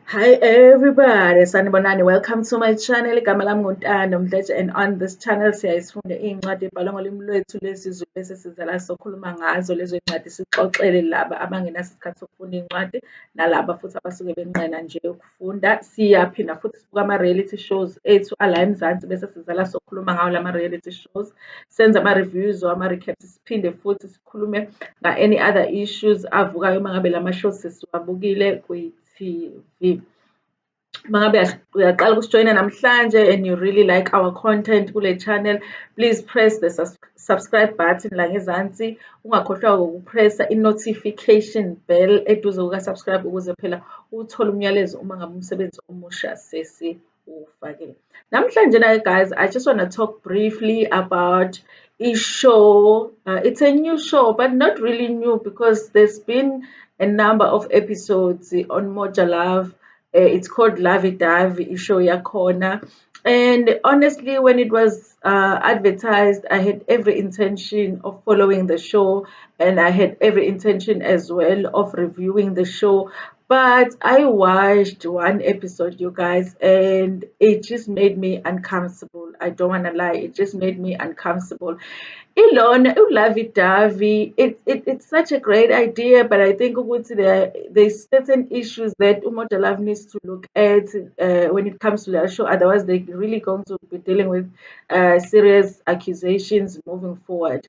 Hi everybody, sanibonani. Welcome to my channel. Igama lami nguNtando Mdletshe, and on this channel siyayifunda iy'ncwadi ebhalwe ngolimi lwethu lwesizwe bese sizala sokhuluma ngazo lezo y'ncwadi sixoxele laba abangenaso isikhathi sokufunda iy'ncwadi nalaba futhi abasuke benqena nje ukufunda. Siyaphinda futhi sibuka ama-reality shows ethu ala eMzansi bese sizala sokhuluma ngawo lama-reality shows. Senze ama-reviews or ama-recaps, siphinde futhi sikhulume nga-any other issues avukayo uma ngabe lama-shows sesiwabukile kwi-TV. Mangabe uyaqala ukusijoyina namhlanje and you really like our content kule channel, please press the subscribe button la ngezansi. Ungakhohlwa ukupressa i-notification bell eduze kuka-subscribe ukuze phela uthole umyalezo uma ngabe umsebenzi omusha sesiwufakile. Namhlanje na guys, I just want to talk briefly about a show. It's a new show, but not really new because there's been a number of episodes on Moja Love. It's called Lovey Dovey, show yakhona. And honestly, when it was advertised, I had every intention of following the show, and I had every intention as well of reviewing the show. But I watched one episode, you guys, and it just made me uncomfortable. I don't want to lie, it just made me uncomfortable. Ilona, Ulavi-Davi, it's such a great idea, but I think there's certain issues that Umoja Love needs to look at when it comes to that show. Otherwise, they're really going to be dealing with serious accusations moving forward.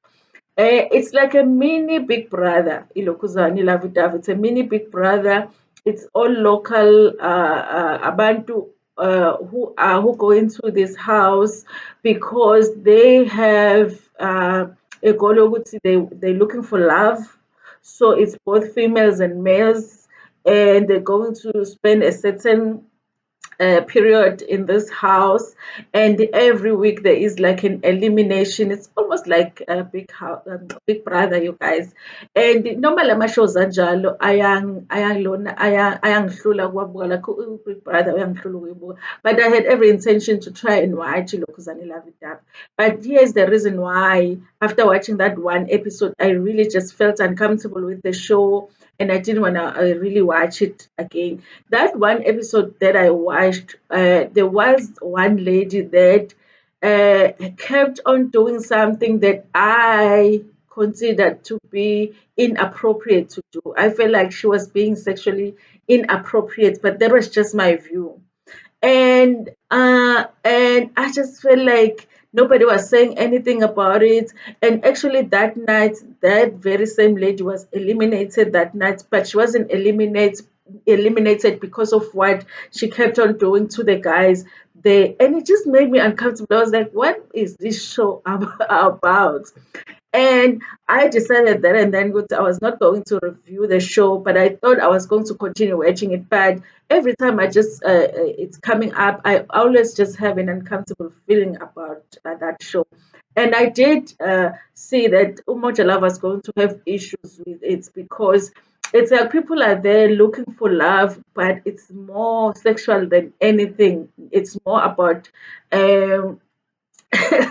It's like a mini Big Brother, Ilokuzani Lavi-Davi. It's a mini Big Brother. It's all local Abantu who go into this house because they have a goal ukuthi they're looking for love. So it's both females and males, and they're going to spend a certain period in this house, and every week there is like an elimination. It's almost like a big brother, you guys. And normal ama-shows anjalo ayangihlula kuwabuka, like Big Brother uyangihlula ukuyibuka, but I had every intention to try and watch Lokhuzani Love It Up. But here's the reason why. After watching that one episode, I really just felt uncomfortable with the show, and I didn't want to really watch it again. That one episode that I watched, there was one lady that kept on doing something that I considered to be inappropriate to do. I felt like she was being sexually inappropriate, but that was just my view. And I just felt like nobody was saying anything about it. And actually, that night, that very same lady was eliminated that night, but she wasn't eliminated because of what she kept on doing to the guys there, and it just made me uncomfortable. I was like, what is this show about? And I decided that and then I was not going to review the show, but I thought I was going to continue watching it. But every time it's coming up, I always just have an uncomfortable feeling about that show. And I did see that Umoja Love was going to have issues with it because it's like people are there looking for love, but it's more sexual than anything. It's more about um,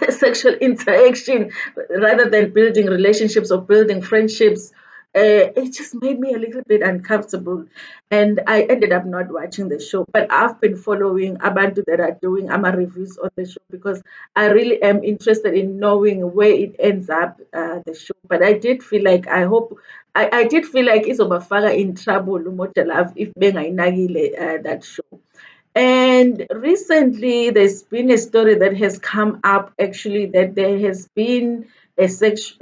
sexual interaction rather than building relationships or building friendships. It just made me a little bit uncomfortable, and I ended up not watching the show. But I've been following Abantu that are doing AMA reviews on the show because I really am interested in knowing where it ends up, the show. But I did feel like I did feel like Izobafaka in trouble, Umoja Love, if bengayinakile that show. And recently, there's been a story that has come up actually that there has been a sex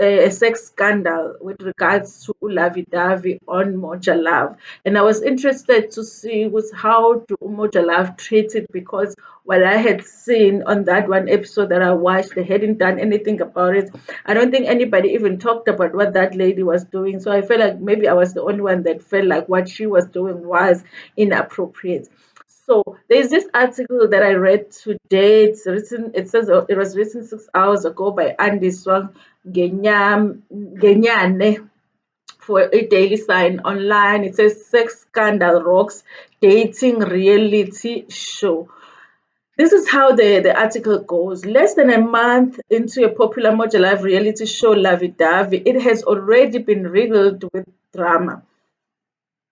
scandal with regards to Ulavi Davi on Moja Love. And I was interested to see was how to Moja Love treat it because what I had seen on that one episode that I watched, they hadn't done anything about it. I don't think anybody even talked about what that lady was doing. So I felt like maybe I was the only one that felt like what she was doing was inappropriate. So there's this article that I read today. It's written. It says it was written 6 hours ago by Andy Swang Genyane for a daily sign online. It says sex scandal rocks dating reality show. This is how the article goes. Less than a month into a popular Moja Live reality show, Lavi Davi, it has already been riddled with drama.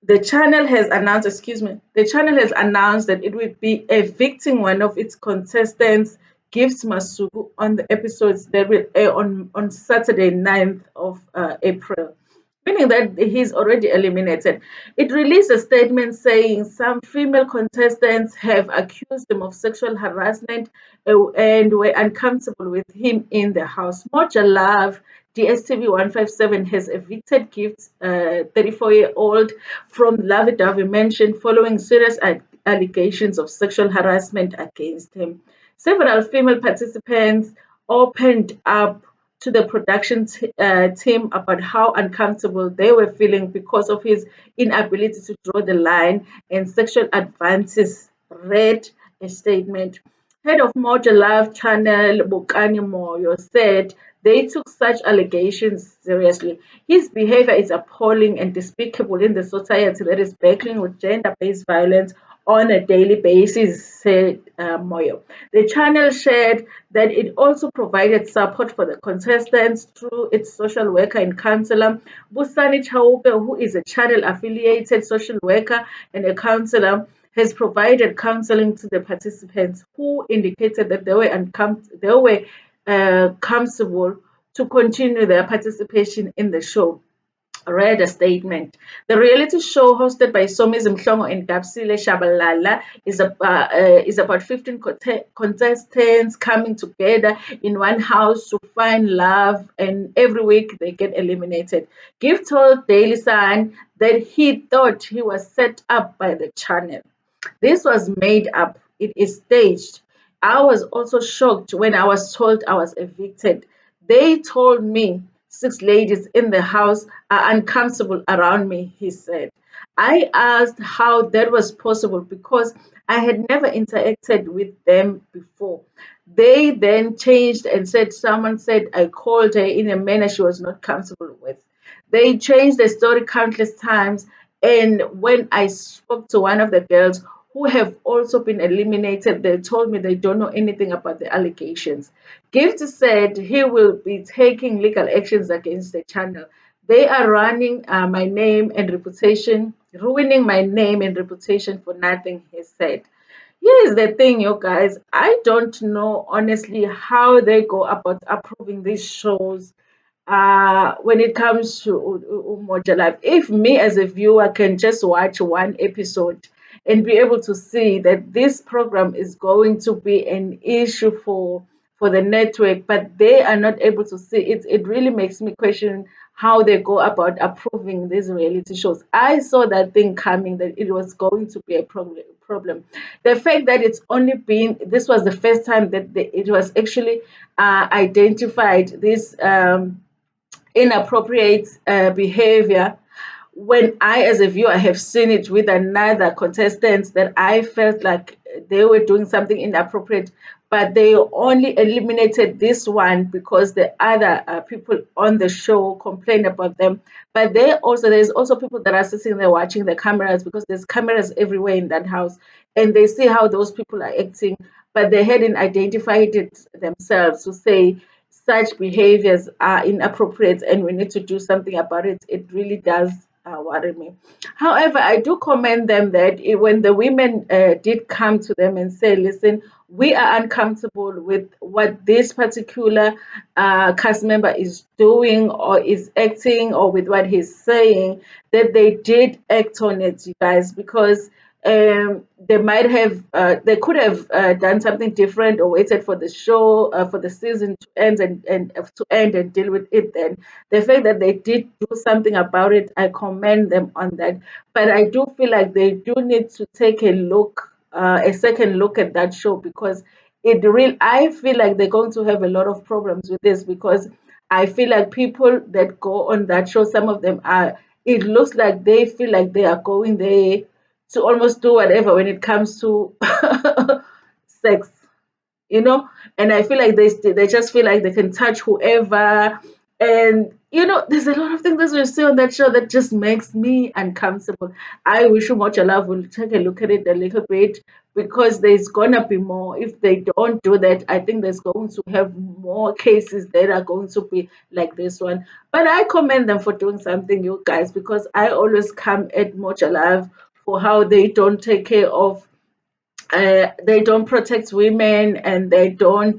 the channel has announced that it will be evicting one of its contestants, Gifts Masuku, on the episodes that will air on Saturday, 9th of April, meaning that he's already eliminated. It released a statement saying some female contestants have accused him of sexual harassment and were uncomfortable with him in the house. Moja Love, DSTV 157, has evicted Gifts, 34-year-old, from Lovey Dovey mansion following serious allegations of sexual harassment against him. Several female participants opened up to the production team about how uncomfortable they were feeling because of his inability to draw the line and sexual advances, read a statement. Head of Moja Love Channel, Bokani Moyo, said they took such allegations seriously. His behavior is appalling and despicable in the society that is battling with gender-based violence on a daily basis, said Moyo. The channel shared that it also provided support for the contestants through its social worker and counselor, Busani Chauke, who is a channel-affiliated social worker and a counselor, has provided counseling to the participants who indicated that they were comfortable to continue their participation in the show. Read a statement. The reality show, hosted by Somiz Mhlongo and Gapsile Shabalala, is about 15 contestants coming together in one house to find love, and every week they get eliminated. Gift told Daily Sun that he thought he was set up by the channel. This was made up. It is staged. I was also shocked when I was told I was evicted. They told me 6 ladies in the house are uncomfortable around me, he said. I asked how that was possible because I had never interacted with them before. They then changed and said someone said I called her in a manner she was not comfortable with. They changed the story countless times, and when I spoke to one of the girls who have also been eliminated, they told me they don't know anything about the allegations. Gift said he will be taking legal actions against the channel. They are running my name and reputation, ruining my name and reputation for nothing, he said. Here's the thing, you guys. I don't know honestly how they go about approving these shows when it comes to Moja Life. If me as a viewer can just watch one episode and be able to see that this program is going to be an issue for the network, but they are not able to see it, it really makes me question how they go about approving these reality shows. I saw that thing coming, that it was going to be a problem. The fact that it's only been, this was the first time that it was actually identified, this inappropriate behavior, when I, as a viewer, have seen it with another contestant that I felt like they were doing something inappropriate, but they only eliminated this one because the other people on the show complained about them. But there's also people that are sitting there watching the cameras, because there's cameras everywhere in that house, and they see how those people are acting, but they hadn't identified it themselves to say such behaviors are inappropriate and we need to do something about it. It really does worry me. However, I do commend them that when the women did come to them and say, listen, we are uncomfortable with what this particular cast member is doing or is acting, or with what he's saying, that they did act on it, you guys, because they could have done something different or waited for the show, for the season to end and deal with it then. The fact that they did do something about it, I commend them on that. But I do feel like they do need to take a second look at that show, because I feel like they're going to have a lot of problems with this, because I feel like people that go on that show, some of them are, it looks like they feel like they are going there to almost do whatever when it comes to sex, you know. And I feel like they just feel like they can touch whoever, and there's a lot of things that we see on that show that just makes me uncomfortable. I wish Moja Love will take a look at it a little bit, because there's gonna be more. If they don't do that, I think there's going to have more cases that are going to be like this one. But I commend them for doing something, you guys, because I always come at Moja Love for how they don't take care of, they don't protect women, and they don't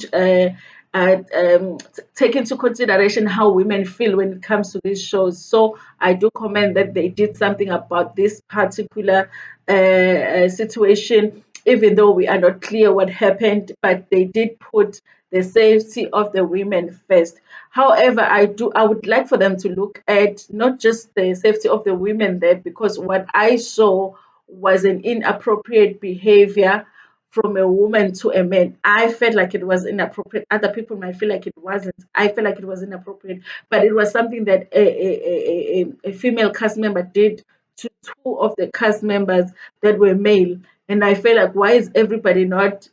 take into consideration how women feel when it comes to these shows. So I do commend that they did something about this particular situation, even though we are not clear what happened, but they did put the safety of the women first. However, I would like for them to look at not just the safety of the women there, because what I saw was an inappropriate behavior from a woman to a man. I felt like it was inappropriate. Other people might feel like it wasn't. I felt like it was inappropriate, but it was something that a female cast member did to two of the cast members that were male. And I feel like, why is everybody not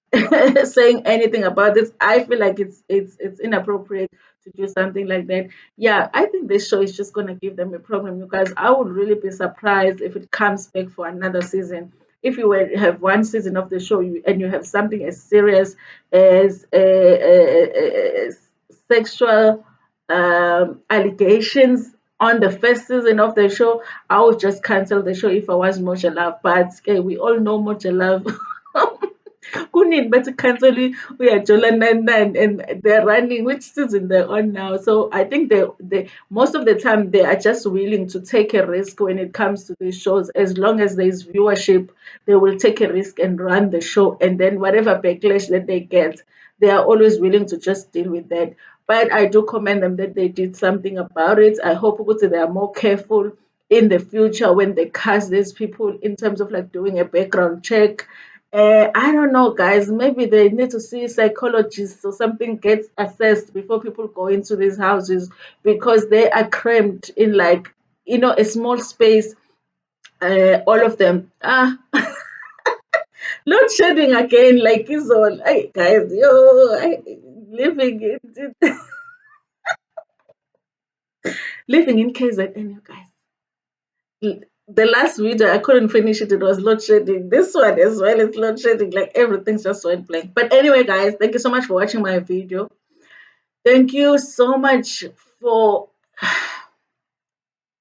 saying anything about this? I feel like it's inappropriate to do something like that. Yeah, I think this show is just gonna give them a problem, because I would really be surprised if it comes back for another season. If you were have one season of the show, and you have something as serious as sexual allegations on the first season of the show, I would just cancel the show if I was Moja Love. But okay, we all know Moja Love. Kunini better cancel it. We are Jola 99, and they're running, which season they're on now. So I think they most of the time they are just willing to take a risk when it comes to these shows. As long as there's viewership, they will take a risk and run the show, and then whatever backlash that they get, they are always willing to just deal with that. But I do commend them that they did something about it. I hope they are more careful in the future when they cast these people, in terms of like doing a background check. I don't know, guys. Maybe they need to see psychologists or something gets assessed before people go into these houses, because they are crammed in, like, a small space. All of them. Load shedding again, like is all. Hey, guys, living living in KZN, you guys. The last video I couldn't finish it. It was load shedding. This one as well is load shedding. Like, everything's just went blank. But anyway, guys, thank you so much for watching my video. Thank you so much for,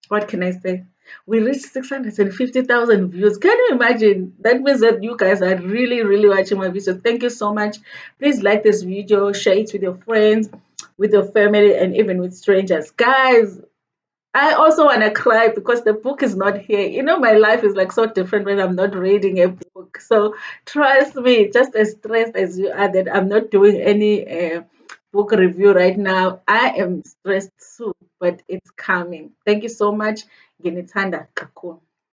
what can I say? We reached 650,000 views. Can you imagine? That means that you guys are really, really watching my videos. Thank you so much. Please like this video, share it with your friends, with your family, and even with strangers. Guys, I also want to cry because the book is not here. My life is like so different when I'm not reading a book. So trust me, just as stressed as you are that I'm not doing any book review right now, I am stressed too, but it's coming. Thank you so much. Nginithanda kakhulu.